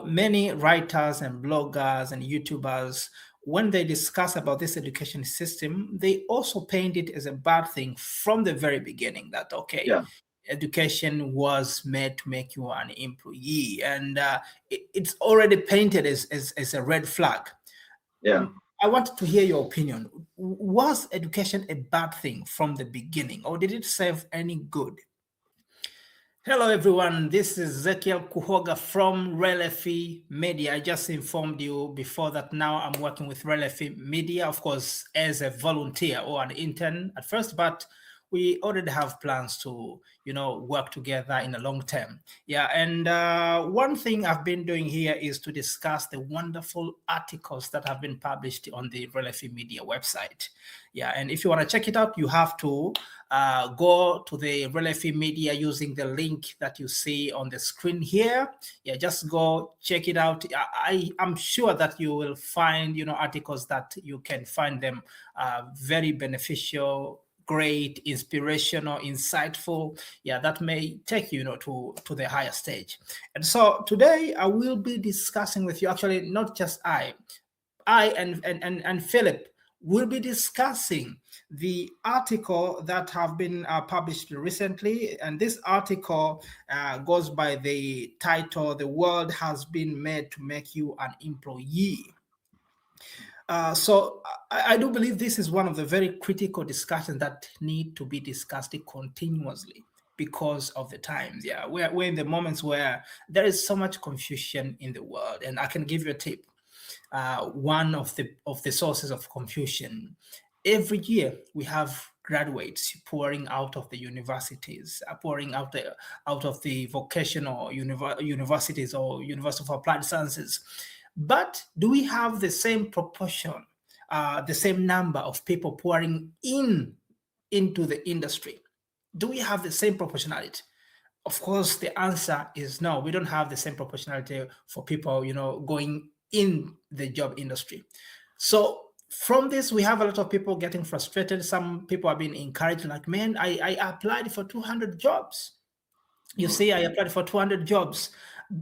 many writers and bloggers and YouTubers, when they discuss about this education system, they also paint it as a bad thing from the very beginning that, okay, Yeah, education was made to make you an employee. And it's already painted as a red flag. yeah. I wanted to hear your opinion. Was education a bad thing from the beginning, or did it serve any good? Hello, everyone. This is Ezekiel Kuhoga from Relefy Media. I just informed you before that now I'm working with Relefy Media, of course, as a volunteer or an intern at first, but we already have plans to, work together in the long term. Yeah, and one thing I've been doing here is to discuss the wonderful articles that have been published on the Relefy Media website. Yeah, and if you want to check it out, you have to go to the Relefy Media using the link that you see on the screen here. Yeah, just go check it out. I'm sure that you will find, articles that you can find them very beneficial, great, inspirational, insightful. Yeah, that may take you, to the higher stage. And so today I will be discussing with you, actually, not just I and Philip will be discussing the article that have been published recently. And this article goes by the title, "The World Has Been Made to Make You an Employee." So I do believe this is one of the very critical discussions that need to be discussed continuously because of the times. Yeah, we're in the moments where there is so much confusion in the world. And I can give you a tip. One of the sources of confusion. Every year we have graduates pouring out of the universities, pouring out of the vocational universities or University of Applied Sciences. But do we have the same proportion, the same number of people pouring into the industry? Do we have the same proportionality? Of course, the answer is no. We don't have the same proportionality for people, going in the job industry. So from this, we have a lot of people getting frustrated. Some people are being encouraged, like, man, I applied for 200 jobs. You Mm. see, I applied for 200 jobs,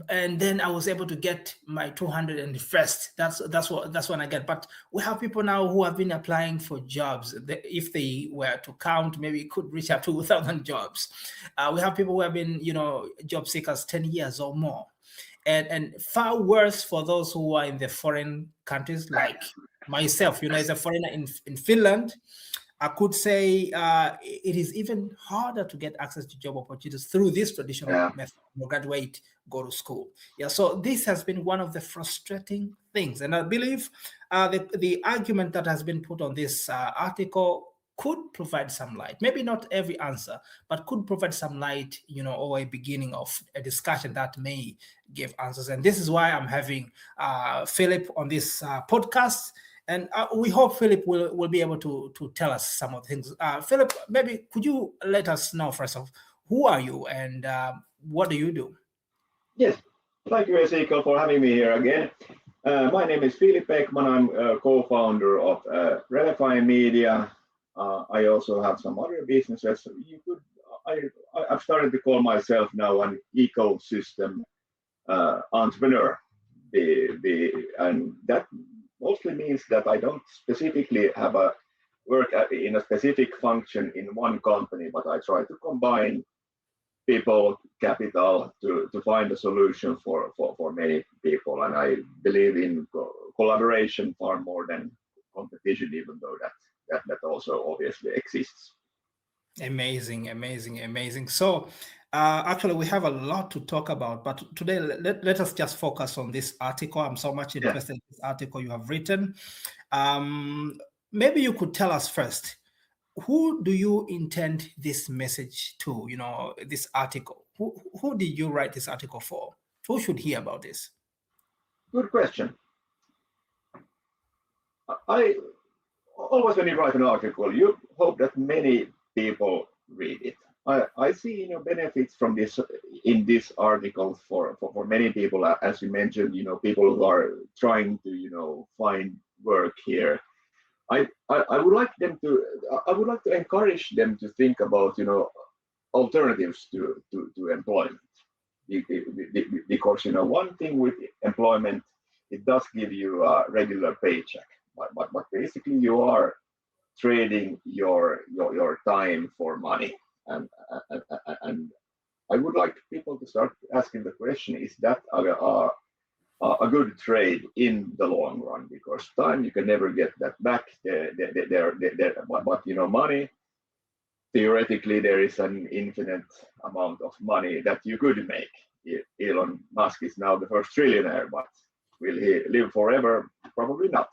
and then I was able to get my 201st. That's when I get. But we have people now who have been applying for jobs. If they were to count, maybe it could reach up to 1,000 jobs. We have people who have been, job seekers 10 years or more. And far worse for those who are in the foreign countries, like myself, as a foreigner in Finland. I could say it is even harder to get access to job opportunities through this traditional Yeah, method. Graduate, go to school. Yeah, so this has been one of the frustrating things, and I believe the argument that has been put on this article could provide some light. Maybe not every answer, but could provide some light, or a beginning of a discussion that may give answers. And this is why I'm having Philip on this podcast. And we hope Philip will be able to tell us some of the things. Philip, maybe could you let us know first of who are you and what do you do? yes. Thank you, Ezekiel, for having me here again. My name is Filip Ekman. I'm a co-founder of Relefy Media. I also have some other businesses. I've started to call myself now an ecosystem entrepreneur. And that mostly means that I don't specifically have a work in a specific function in one company, but I try to combine people, capital to find a solution for many people. And I believe in collaboration far more than competition, even though that also obviously exists. Amazing, amazing, amazing. So, actually, we have a lot to talk about, but today let us just focus on this article. I'm so much Yeah. interested in this article you have written. Maybe you could tell us first, who do you intend this message to? This article. Who did you write this article for? Who should hear about this? Good question. I always when you write an article, you hope that many people read it. I see benefits from this in this article for many people, as you mentioned, people who are trying to find work here. I would like them to I would like to encourage them to think about alternatives to employment. because one thing with employment, it does give you a regular paycheck, but basically you are trading your time for money, and I would like people to start asking the question: is that a good trade in the long run? Because time, you can never get that back. But money, theoretically, there is an infinite amount of money that you could make. Elon Musk is now the first trillionaire, but will he live forever? Probably not.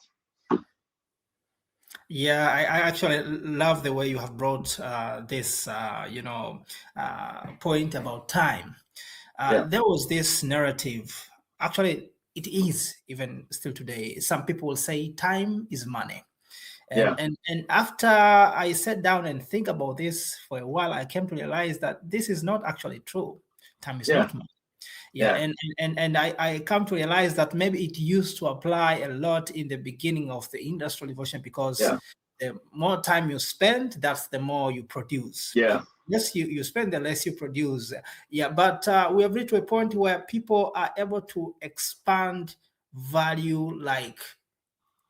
Yeah, I actually love the way you have brought this, point about time. Yeah, There was this narrative. Actually, it is even still today. Some people will say time is money. yeah, And after I sat down and think about this for a while, I came to realize that this is not actually true. Time is yeah, not money. Yeah, yeah, and I come to realize that maybe it used to apply a lot in the beginning of the industrial revolution, because yeah, the more time you spend, that's the more you produce. yeah, Yes, you spend, the less you produce. Yeah, but we have reached to a point where people are able to expand value like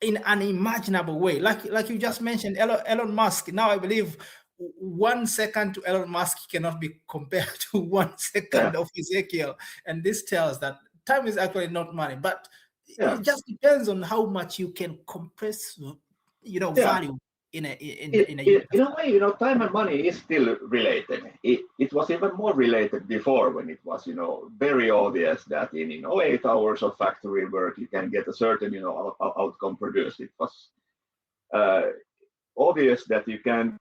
in an unimaginable way. Like you just mentioned, Elon Musk. Now I believe 1 second to Elon Musk cannot be compared to 1 second yeah, of Ezekiel. And this tells that time is actually not money, but yeah, it just depends on how much you can compress, yeah. value in a unit of In a time. way, time and money is still related. It was even more related before, when it was, very obvious that in 8 hours of factory work you can get a certain, outcome produced. It was uh, obvious that you can.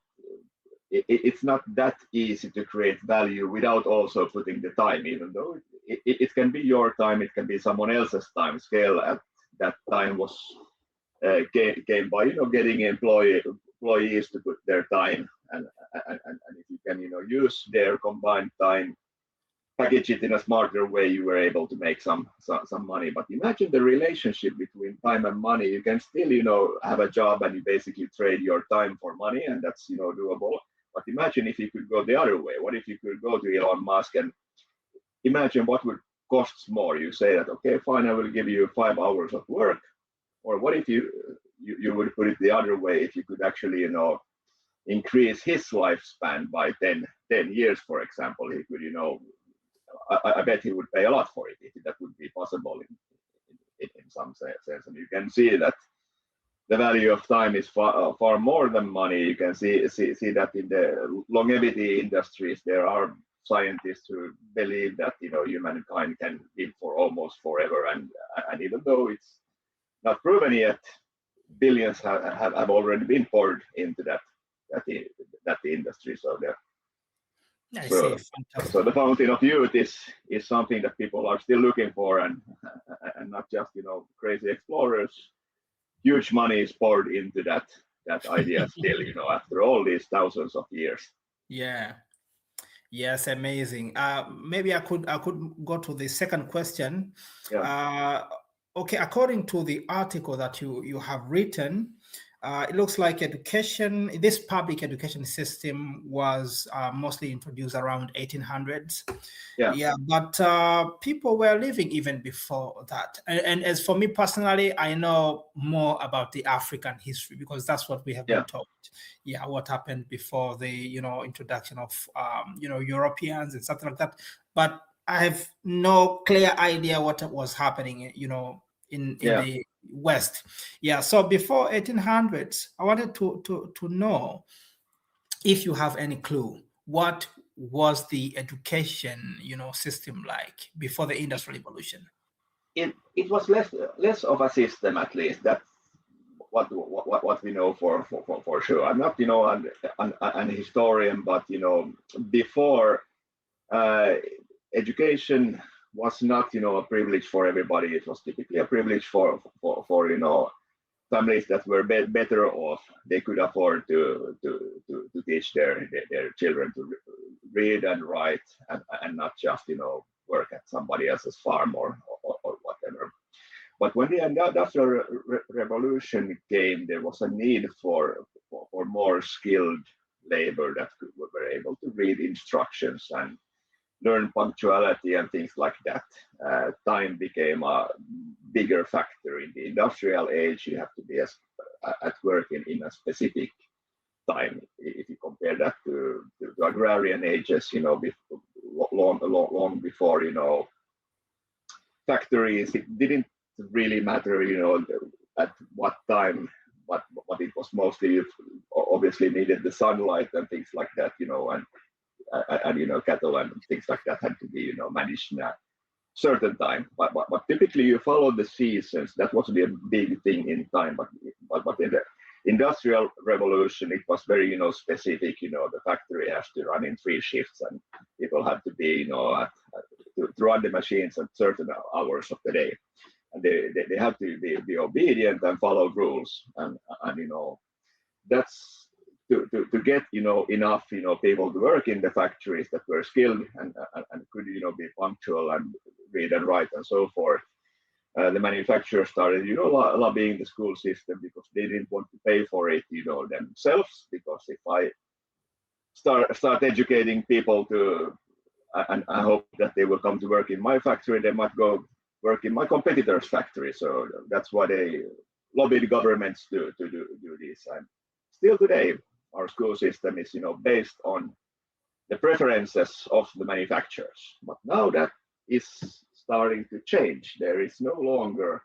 It's not that easy to create value without also putting the time, even though it can be your time, it can be someone else's time. Scale at that time was came by getting employees to put their time, and if you can use their combined time, package it in a smarter way, you were able to make some money. But imagine the relationship between time and money. You can still have a job and you basically trade your time for money, and that's doable. But imagine if you could go the other way. What if you could go to Elon Musk and imagine what would cost more? You say that, okay, fine, I will give you 5 hours of work. Or what if you would put it the other way? If you could actually increase his lifespan by 10 years, for example, he could I bet he would pay a lot for it if that would be possible in some sense. And you can see that the value of time is far more than money. You can see that in the longevity industries, there are scientists who believe that humankind can live for almost forever, and even though it's not proven yet, billions have already been poured into that industry. I see. So Fantastic. so the fountain of youth is something that people are still looking for, and not just crazy explorers. Huge money is poured into that idea still, after all these thousands of years. Yeah. Yes, amazing. Maybe I could go to the second question. Yeah, Uh, okay, according to the article that you have written, it looks like this public education system was mostly introduced around 1800s. yeah, Yeah, but people were living even before that. And as for me personally, I know more about the African history because that's what we have yeah, been taught. Yeah, what happened before the introduction of Europeans and something like that. But I have no clear idea what was happening, in yeah. the West. Yeah, so before 1800s, I wanted to know if you have any clue what was the education system like before the industrial revolution. It was less of a system, at least. That's what we know for sure. I'm not an historian, but before, uh, education was not a privilege for everybody. It was typically a privilege for families that were better off. They could afford to teach their children to read and write, and not just work at somebody else's farm or whatever. But when the industrial revolution came, there was a need for more skilled labor that were able to read instructions, learn punctuality and things like that. Time became a bigger factor. In the industrial age. You have to be at work in a specific time. If you compare that to agrarian ages, long before, factories, it didn't really matter, at what time, but it was mostly obviously needed the sunlight and things like that, and cattle and things like that had to be, managed in a certain time. But typically you follow the seasons. That wasn't a big thing in time, but in the industrial revolution, it was very, specific. The factory has to run in 3 shifts, and people have to be, to run the machines at certain hours of the day, and they have to be obedient and follow rules, and that's to get enough people to work in the factories that were skilled and could be punctual and read and write and so forth. The manufacturers started lobbying the school system because they didn't want to pay for it themselves, because if I start educating people and I hope that they will come to work in my factory, they might go work in my competitor's factory. So that's why they lobbied governments to do this. And still today, our school system is based on the preferences of the manufacturers. But now that is starting to change. There is no longer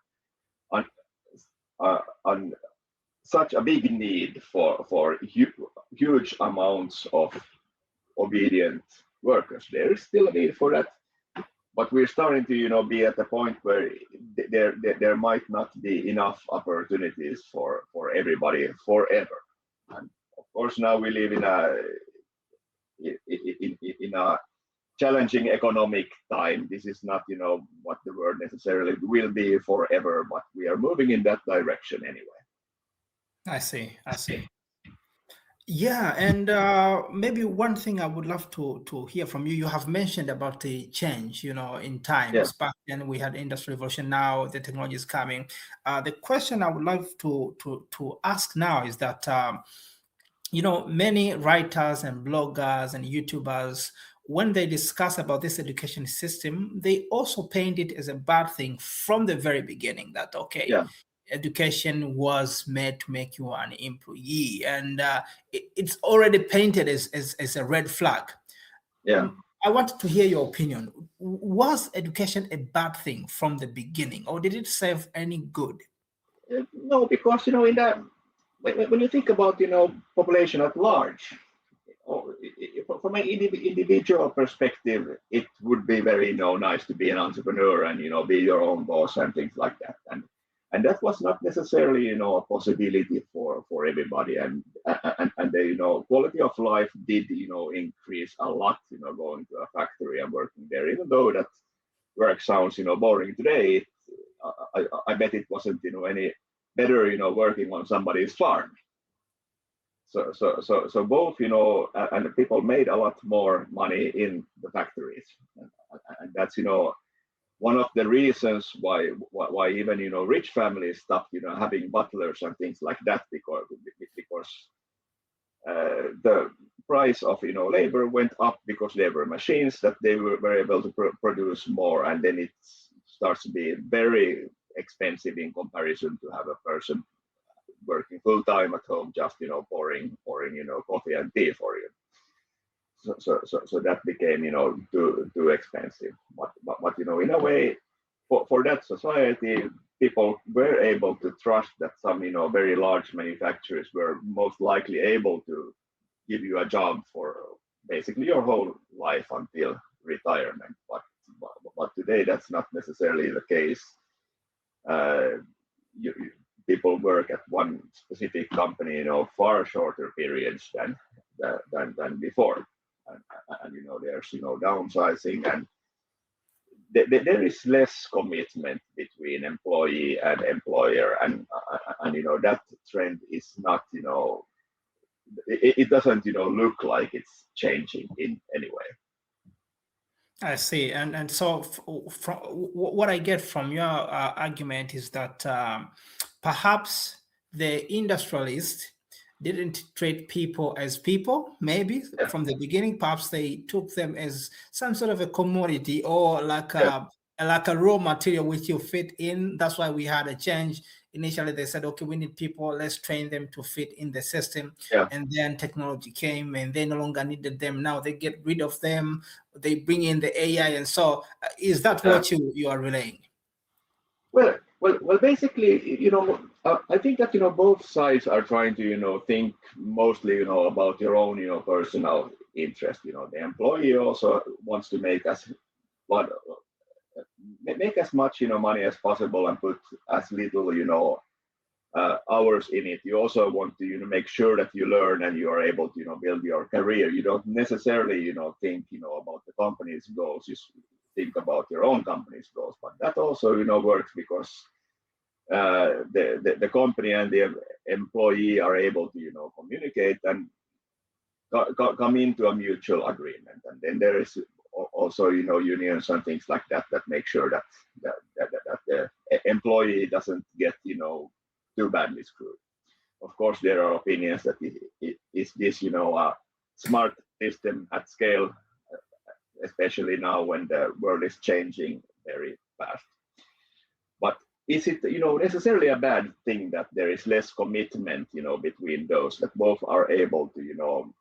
on such a big need for huge amounts of obedient workers. There is still a need for that, but we're starting to be at a point where there might not be enough opportunities for everybody forever. And of course, now we live in a challenging economic time. This is not what the world necessarily will be forever, but we are moving in that direction anyway. I see. Yeah, and maybe one thing I would love to hear from you. You have mentioned about the change, in times. Back then we had industrial revolution. Now the technology is coming. The question I would love to ask now is that many writers and bloggers and YouTubers, when they discuss about this education system, they also paint it as a bad thing from the very beginning. That education was made to make you an employee, and it's already painted as a red flag. I wanted to hear your opinion. Was education a bad thing from the beginning, or did it serve any good? No, because when you think about population at large, from an individual perspective, it would be very nice to be an entrepreneur and be your own boss and things like that. And that was not necessarily a possibility for everybody. And the quality of life did increase a lot going to a factory and working there. Even though that work sounds boring today, I bet it wasn't any better working on somebody's farm. So both and people made a lot more money in the factories, and that's one of the reasons why even rich families stopped having butlers and things like that, because the price of labor went up, because there were machines that they were able to produce more, and then it starts to be very expensive in comparison to have a person working full time at home, just pouring coffee and tea for you. So that became too expensive. But in a way, for that society, people were able to trust that some very large manufacturers were most likely able to give you a job for basically your whole life until retirement. But today that's not necessarily the case. People work at one specific company far shorter periods than before, and there's downsizing, and there is less commitment between employee and employer, and that trend is not it doesn't look like it's changing in any way. I see. And so from what I get from your argument is that perhaps the industrialists didn't treat people as people, maybe Yeah, from the beginning. Perhaps they took them as some sort of a commodity or yeah, like a raw material which you fit in. That's why we had a change. Initially, they said, okay, we need people, let's train them to fit in the system. yeah. And then technology came and they no longer needed them. Now they get rid of them. They bring in the AI. And so is that Yeah. what you are relaying? Well. Basically, I think that both sides are trying to think mostly about their own personal interest. The employee also wants to make what make as much money as possible and put as little hours in it. You also want to make sure that you learn and you are able to build your career. You don't necessarily think about the company's goals. You think about your own company's goals, but that also works because the company and the employee are able to communicate and come into a mutual agreement. And then there is also unions and things like that that make sure that the employee doesn't get too badly screwed. Of course, there are opinions that is this a smart system at scale, especially now when the world is changing very fast. But is it necessarily a bad thing that there is less commitment between those, that both are able to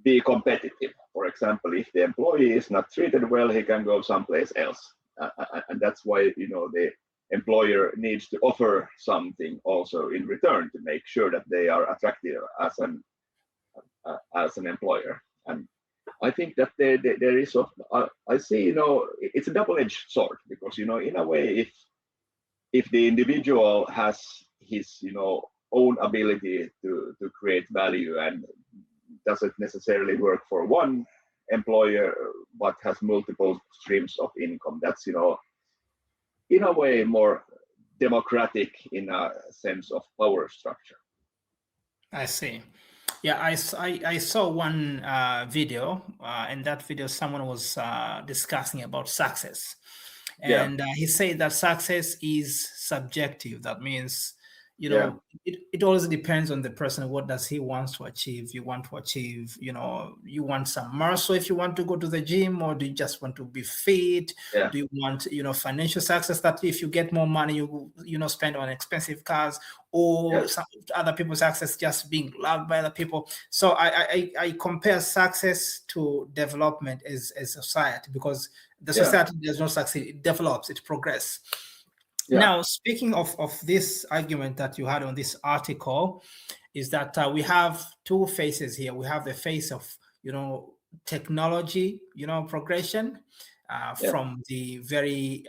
be competitive? For example, if the employee is not treated well, he can go someplace else, and that's why the employer needs to offer something also in return to make sure that they are attractive as an employer. And I think that there is I see it's a double-edged sword, because in a way, if the individual has his own ability to create value and doesn't necessarily work for one employer but has multiple streams of income, that's in a way more democratic in a sense of power structure. I see. Yeah, I saw one video, and that video someone was discussing about success. Yeah, And he said that success is subjective. That means, yeah, it always depends on the person. What does he wants to achieve? You want to achieve, you want some muscle if you want to go to the gym, or do you just want to be fit? yeah, Do you want, financial success, that if you get more money, spend on expensive cars, or yeah, some other people's success just being loved by other people? So I compare success to development as society, because the yeah, society does not succeed, it develops, it progresses. yeah, Now, speaking of this argument that you had on this article, is that we have two faces here. We have the face of, technology, progression, yeah, from the very,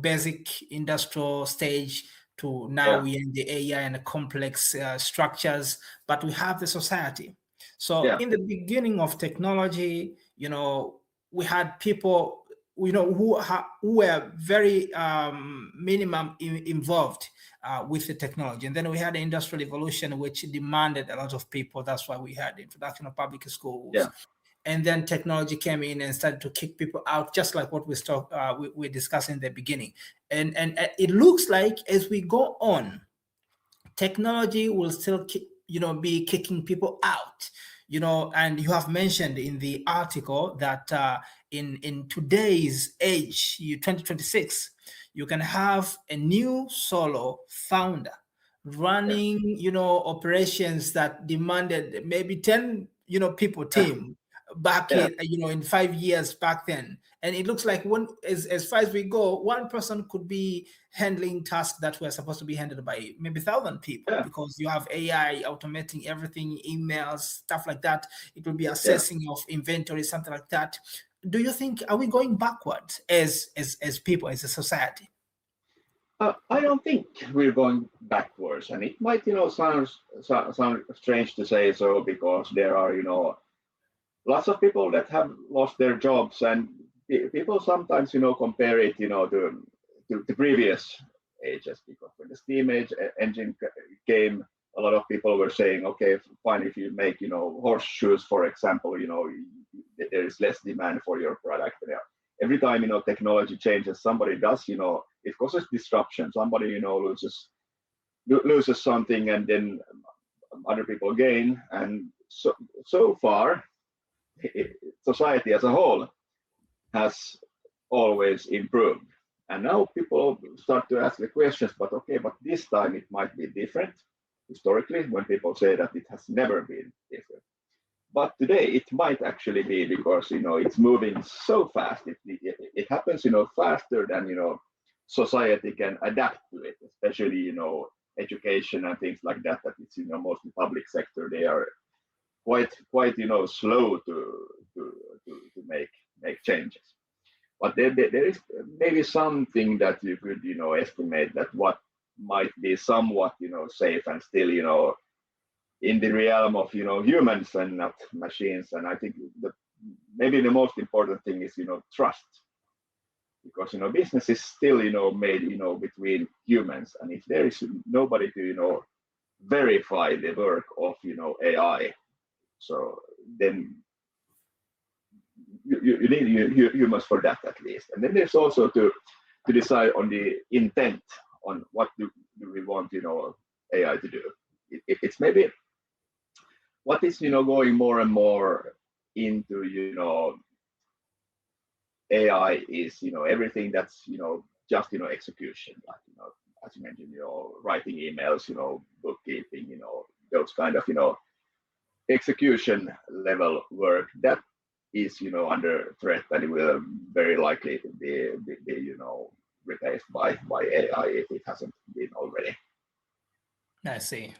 basic industrial stage to now yeah, we in the AI and the complex structures. But we have the society. So yeah, in the beginning of technology, we had people, who were very minimum involved with the technology. And then we had the industrial revolution, which demanded a lot of people. That's why we had the introduction of public schools. yeah, And then technology came in and started to kick people out, just like what we discussed in the beginning. And it looks like as we go on, technology will still be kicking people out. And you have mentioned in the article that in today's age, 2026, you can have a new solo founder yeah, running operations that demanded maybe 10 people yeah, team back yeah, in 5 years back then. And it looks like one, as far as we go, one person could be handling tasks that were supposed to be handled by maybe 1,000 people, yeah, because you have AI automating everything, emails, stuff like that. It will be yeah. assessing of inventory, something like that. Do you think, are we going backwards as people, as a society? I don't think we're going backwards, and it might, sound strange to say so, because there are, lots of people that have lost their jobs, and people sometimes, compare it, to previous ages, because when the steam age engine came, a lot of people were saying, okay, fine, if you make, horseshoes, for example, there is less demand for your product. Yeah. Every time, technology changes, somebody does, it causes disruption. Somebody, loses loses something and then other people gain. And so far, society as a whole has always improved. And now people start to ask the questions, but okay, but this time it might be different. Historically, when people say that it has never been different. But today it might actually be, because it's moving so fast. It happens faster than society can adapt to it, especially education and things like that. That it's mostly public sector. They are quite slow to make changes. But there is maybe something that you could estimate, that what might be somewhat safe and still in the realm of humans and not machines. And I think maybe the most important thing is trust, because business is still made between humans, and if there is nobody to verify the work of AI, so then you need humans for that at least. And then there's also to decide on the intent, on what do we want AI to do. It's maybe what is going more and more into AI is everything that's just execution, like as you mentioned, writing emails, bookkeeping, those kind of execution level work that is under threat, and it will very likely to be replaced by AI if it hasn't been already. I see.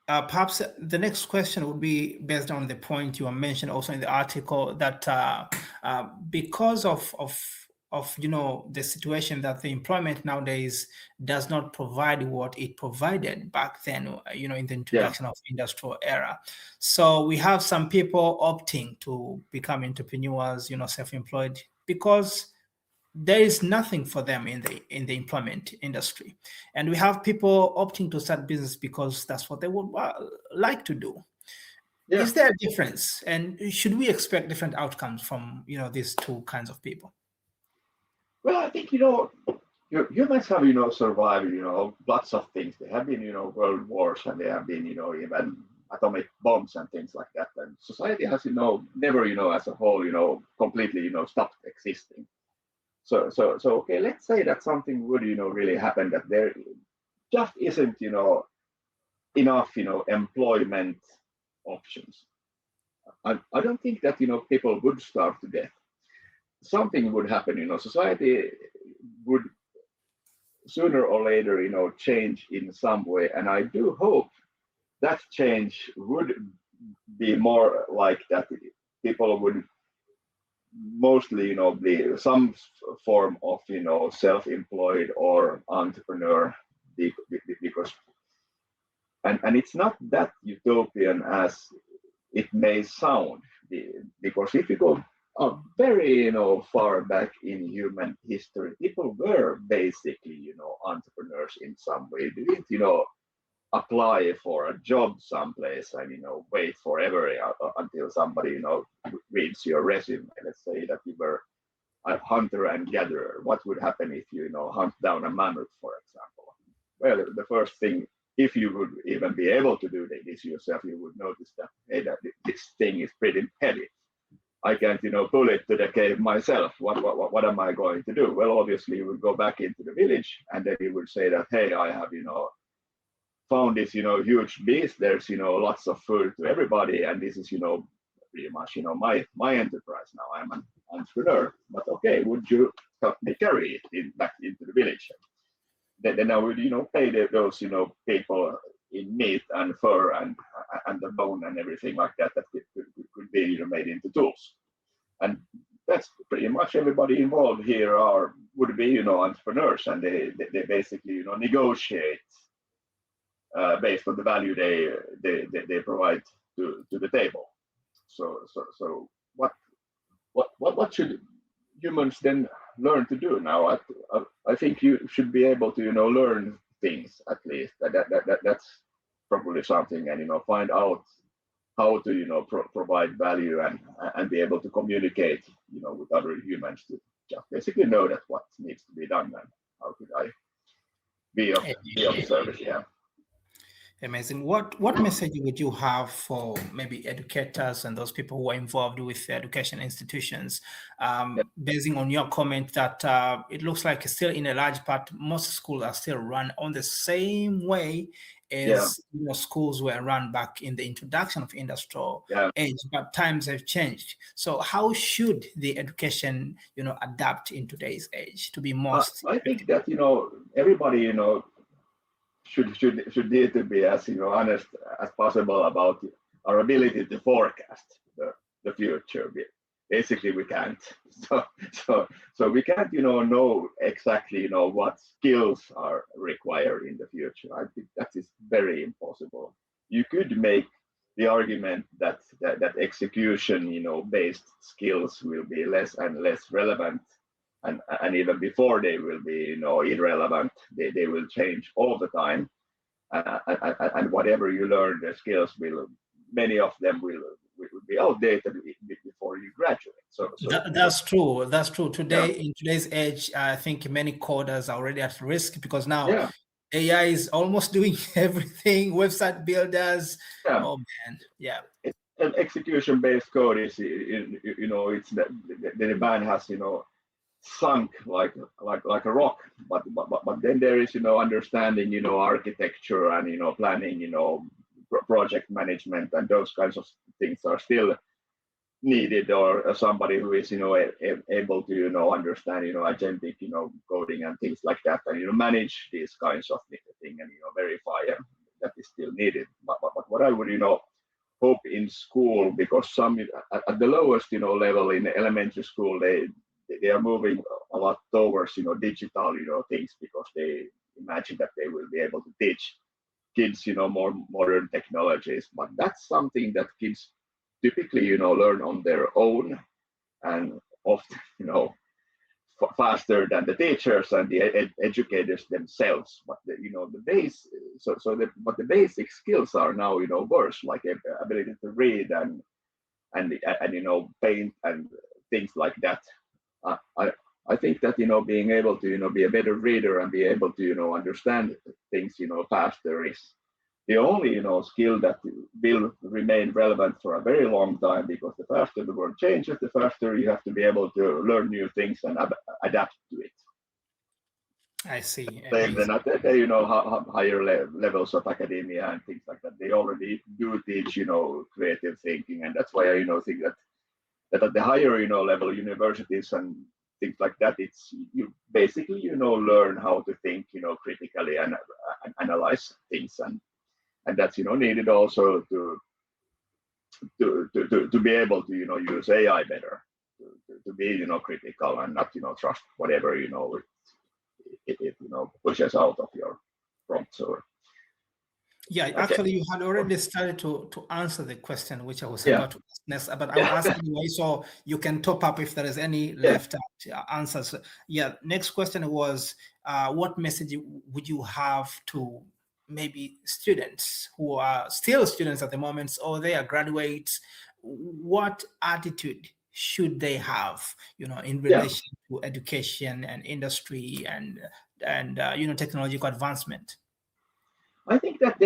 Perhaps the next question would be based on the point you mentioned also in the article, that because of the situation that the employment nowadays does not provide what it provided back then, in the introduction of industrial era. So we have some people opting to become entrepreneurs, self-employed, because there is nothing for them in the employment industry, and we have people opting to start business because that's what they would like to do. Yeah. Is there a difference, and should we expect different outcomes from these two kinds of people? Well, I think humans have survived lots of things. There have been world wars, and there have been even atomic bombs and things like that. And society has never as a whole completely stopped existing. So okay, let's say that something would really happen, that there just isn't enough employment options. I don't think that people would starve to death. Something would happen. Society would sooner or later change in some way, and I do hope that change would be more like that. People would mostly be some form of self-employed or entrepreneur, because and it's not that utopian as it may sound, because if you go very far back in human history, people were basically entrepreneurs in some way. They didn't apply for a job someplace and wait forever until somebody reads your resume. Let's say that you were a hunter and gatherer. What would happen if you hunt down a mammoth, for example? Well, the first thing, if you would even be able to do this yourself, you would notice that, hey, that this thing is pretty heavy. I can't pull it to the cave myself. What am I going to do? Well, obviously you would go back into the village, and then you would say that, hey, I have found this huge beast. There's lots of food to everybody, and this is pretty much my enterprise now. I'm an entrepreneur. But okay, would you help me carry it back into the village? Then I would pay those people in meat and fur and the bone and everything like that could be made into tools. And that's pretty much everybody involved here would be entrepreneurs, and they basically negotiate based on the value they provide to the table. So what should humans then learn to do now? I think you should be able to learn things, at least. That's probably something, and find out how to provide value and be able to communicate with other humans, to just basically know that what needs to be done. how could I be of service? Yeah. Amazing. What message would you have for maybe educators and those people who are involved with education institutions? Basing on your comment that it looks like still in a large part, most schools are still run on the same way as schools were run back in the introduction of industrial age, but times have changed. So how should the education, adapt in today's age to be most I think that, everybody, should need to be as honest as possible about our ability to forecast the future. Basically, we can't. So we can't know exactly what skills are required in the future. I think that is very impossible. You could make the argument that execution based skills will be less and less relevant, and even before they will be irrelevant. They will change all the time, and whatever you learn, the skills many of them will be outdated before you graduate. So that's true. That's true. Today, in today's age, I think many coders are already at risk because now AI is almost doing everything. Website builders. Oh man, An execution-based code is it's the demand has sunk like a rock, but then there is understanding architecture and planning project management, and those kinds of things are still needed, or somebody who is able to understand agentic coding and things like that, and manage these kinds of things and verify, that is still needed. But what I would hope in school, because some at the lowest level in elementary school, they are moving a lot towards digital things, because they imagine that they will be able to teach kids more modern technologies. But that's something that kids typically learn on their own, and often faster than the teachers and the educators themselves. But the base, but the basic skills are now worse, like ability to read and paint and things like that. I think that being able to be a better reader and be able to understand things faster is the only skill that will remain relevant for a very long time, because the faster the world changes, the faster you have to be able to learn new things and adapt to it. I see. Then at higher levels of academia and things like that, they already do teach creative thinking, and that's why I think that at the higher level, universities and things like that, it's you basically learn how to think critically and analyze things, and that's needed also to be able to use AI better, to be critical and not trust whatever it pushes out of your prompts. Or actually, you had already started to answer the question which I was about to ask next, but I'll ask anyway, so you can top up if there is any left answers. Next question was, what message would you have to maybe students who are still students at the moment, or they are graduates? What attitude should they have, in relation to education and industry and technological advancement? I think that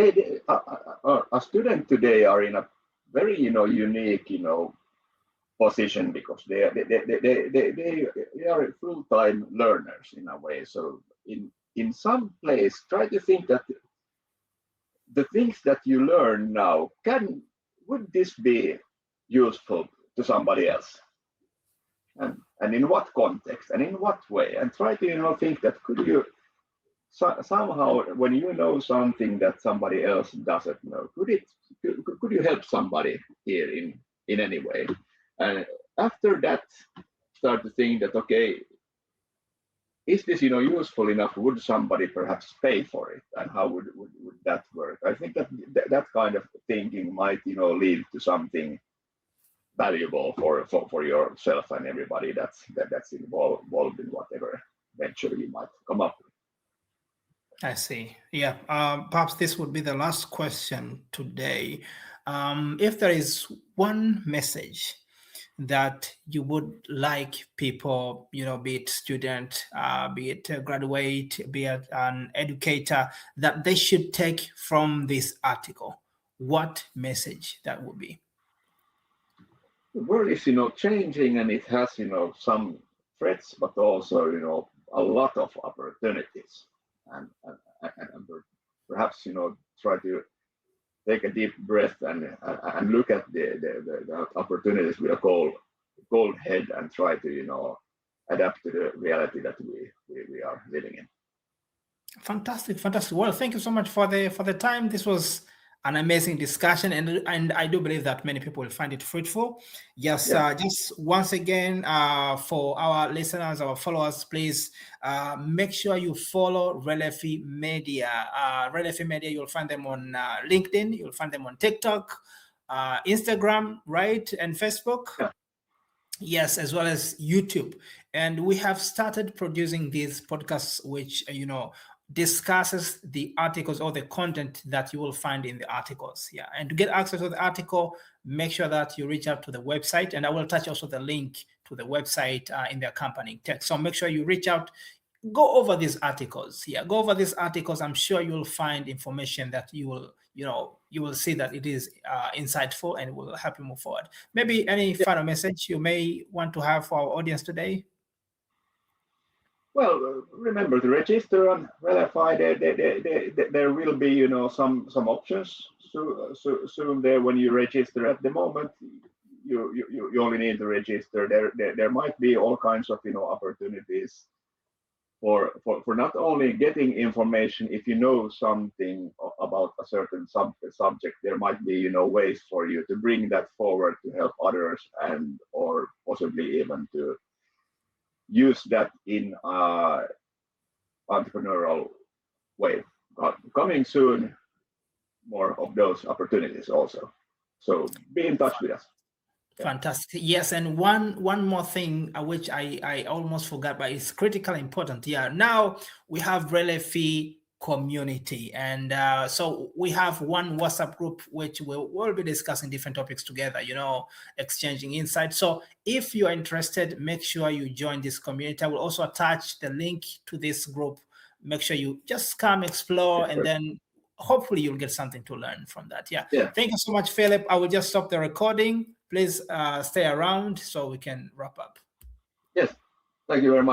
a student today are in a very unique position, because they are full-time learners in a way. So in some place, try to think that the things that you learn now, would this be useful to somebody else, and in what context and in what way, and try to think that could you somehow, when you know something that somebody else doesn't know, could you help somebody here in any way? And after that, start to think that, okay, is this useful enough? Would somebody perhaps pay for it, and how would that work? I think that kind of thinking might lead to something valuable for yourself and everybody that's involved in whatever venture you might come up with. I see. Perhaps this would be the last question today. If there is one message that you would like people, be it student, be it a graduate, be it an educator, that they should take from this article? What message that would be? The world is, changing, and it has, some threats, but also, a lot of opportunities. And perhaps, try to take a deep breath and look at the opportunities with a cold head, and try to, adapt to the reality that we are living in. Fantastic. Well, thank you so much for the time. This was an amazing discussion, and I do believe that many people will find it fruitful. Yes, just once again, for our listeners, our followers, please make sure you follow Relefy Media. Relefy Media, you'll find them on LinkedIn, you'll find them on TikTok, Instagram, right, and Facebook. Yeah. Yes, as well as YouTube. And we have started producing these podcasts, which, discusses the articles or the content that you will find in the articles. Yeah. And to get access to the article, make sure that you reach out to the website. And I will attach also the link to the website in the accompanying text. So make sure you reach out, go over these articles. Yeah, go over these articles. I'm sure you'll find information that you will see that it is insightful and will help you move forward. Maybe any final message you may want to have for our audience today? Well, remember to register on Relefy. There will be, some options soon there when you register. At the moment, you only need to register. There might be all kinds of, opportunities for not only getting information. If you know something about a certain subject, there might be, ways for you to bring that forward to help others, and or possibly even to use that in entrepreneurial way. Coming soon, more of those opportunities also. So be in touch with us. Fantastic. Yes, and one more thing which I almost forgot, but it's critically important. Yeah, now we have Relefy community, and so we have one WhatsApp group which we'll be discussing different topics together, exchanging insights. So if you are interested, make sure you join this community. I will also attach the link to this group. Make sure you just come explore, and then hopefully you'll get something to learn from that. Yeah. Thank you so much, Filip. I will just stop the recording. Please stay around so we can wrap up. Yes, thank you very much.